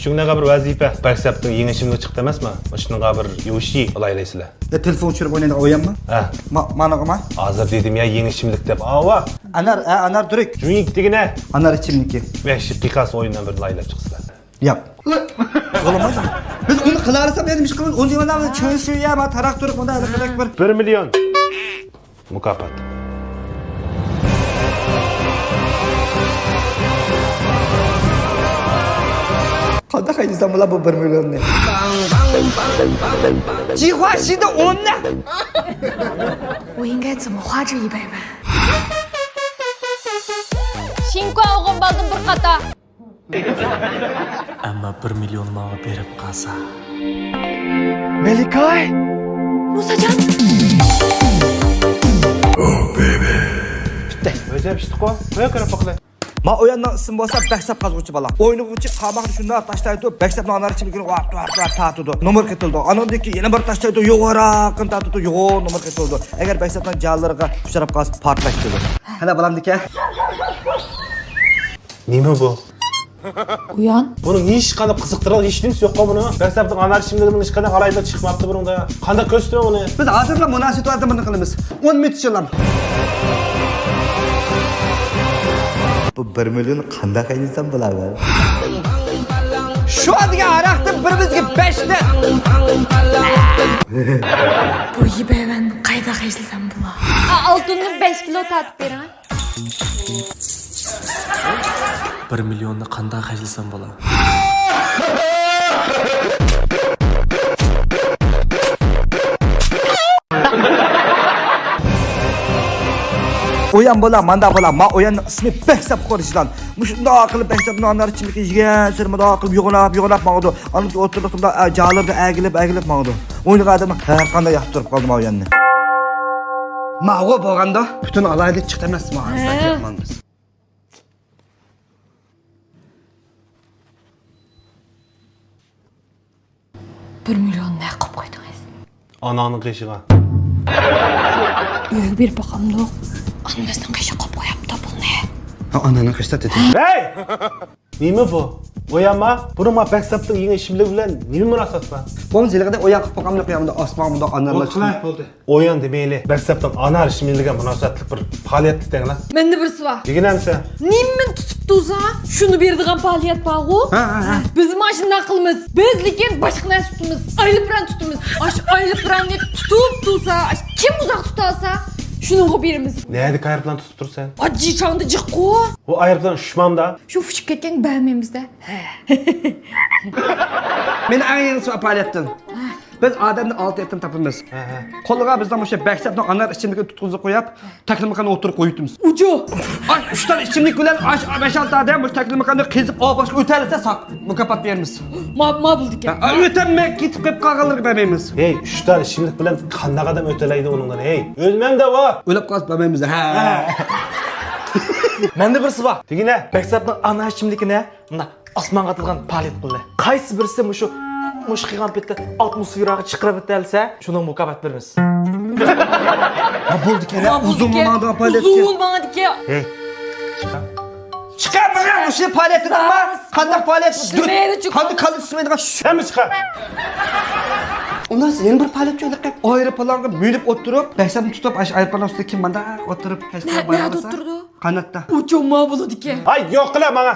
Shunga bir vazifa. Baksapning yeni ishimga chiqdi emasmi? Shunga bir yo'shi olaylaysizlar. Telefon o'chirib o'ynaydi o'yanmi? Ha. Mana qama. Hozir dedim ya yeni ishimlik deb. Ava. Anar durik. Junik degine. Anar ichimniki. 5 daqiqasi o'yindan bir laylab chiqsizlar. Yap. Olamaz. Biz onu qılarsam benim iş qilib, o'zi mana cho'shiya, ma taraq turib bunda bir 1 million mukofot. Qanday qaydisam bular bu 1 millionni?计划西的我呢？我应该怎么花这100万？ Шинко o'g'im bo'ldim bir qator. Ammo 1 million menga berib qolsa. Melikay! Musajon! Oh baby. Bitta, o'zim ishtiqo. Qo'ya qarab boqla. Ma o'yandan ism bo'lsa baksab qazg'uvchi bola. O'yinuvchi qamoqni shunday tashlaydi, baksabni anar ichimligini vart tatidi. Nomer ketildi. Anondiki yana bir tashlaydi, yo'g'aroqin tatidi, yo'q nomer ketildi. Agar baksabdan jallariga uchrab qolsa portlashdi. Hala balamdika. Nima bu? Uyan. Buni hech qanday qiziqtiradigan hech narsa yo'q-ku buni. Baksabning anar ichimligini hech qanday g'alayda chiqmabdi bunda. Qanday ko'rsatdi uni? Biz hozirlar munosabatlarni buni qilamiz. 10 minut chiqamiz. Bu 1 million qanday qaydisam bo'ladi? Shu adga araqni birimizga 5 ta. Bu 100 万qayda qaysam bo'lar? Oltinni 5 kilo tatib bering. 1 millionni qanday qaysam bo'ladi? O'yan bola, manda bola, ma o'yanni ismi baksab qo'yishdan. Mushundoq qilib baksabni anar ichimlikka yegan, sirmadoq qilib yo'g'onab maqdi. Aniki o'tirliqda jalibda agilib maqdi. O'yinga adamni har qanday yaxshi turib qoldim o'yanni. Ma'g'u bo'lganda butun alaylik chiqdi emasmi? Biz. 1 million ne qilib qo'ydingiz? Anani qishig'a. Uyga berib boqamdi. Anamizdan qishi qilib qo'yapti buni. Anani qishda dedi. Hey! Nima bu? O'yama, buni ma baksabning yeni ishimlik bilan nima munosabat bor? Bo'lmasa zilg'ada o'yan qilib qo'yamda qo'yamda osmonda anarlar chiqdi. Bo'ldi. O'yan demayli. Baksabning anar ishimligiga munosabatli bir faoliyatlik denglar. Menda birsi bor. Deganamsa. Nimmin tutibdi o'zi? Shuni berdigan faoliyat borku? Ha. Biz mashina qilamiz. Biz lekin boshqa narsa tutamiz. Aylipiran tutamiz. Aylipiranni tutib tursa, kim uzoq tutasa, shuni beramiz. Neydi ayroplan tutib tursan? Ajji changda jiqqu. Bu ayroplan ushmamda. Shu fuchib ketgan ba'mimizda. Men aynan shu faoliyatdan. Biz odamni 6 etim topamiz. Qo'liga bizdan o'sha baksabni anar ichimlikka tutqizib qo'yib, taklimakani o'tirib qo'yibmiz. Ujo. Ay, 3 ta ichimlik bilan 5-6 odam bu taklimakani qizib boshqa o'talsa saq mukofot beramiz. Ma bo'ldi ekan. O'tamay ketib qolib qolganlarga bermaymiz. Hey, 3 ta ichimlik bilan qanday odam o'talaydi undan? Hey, o'lmangda va. O'lib qolib bermaymiz. Ha. Menda birsi bor. Degina, Baksabning ana ichimligini bunda osmonga atilgan faoliyat qildi. Qaysi birisi shu qilgan paytda atmosferaga chiqarib o'talsa, shuni mukofot beramiz. Bo'ldi kerak. Uzun ma'noda faoliyat. Uzun ma'noda. hey. Chiqarmang o'sha faoliyatni. Qanday faoliyat? Qanday qilishmaydigan Sen mi chiqar? Ondan sonra yeni bir faoliyat yo'lqa aeroplanga minib o'tirib, baksabni tutib, aeroplan ustida kim manda o'tirib, Nerede oturdu? Qanotda. Ujo ma bo'ldi ekan. Hay, yo'q qila menga.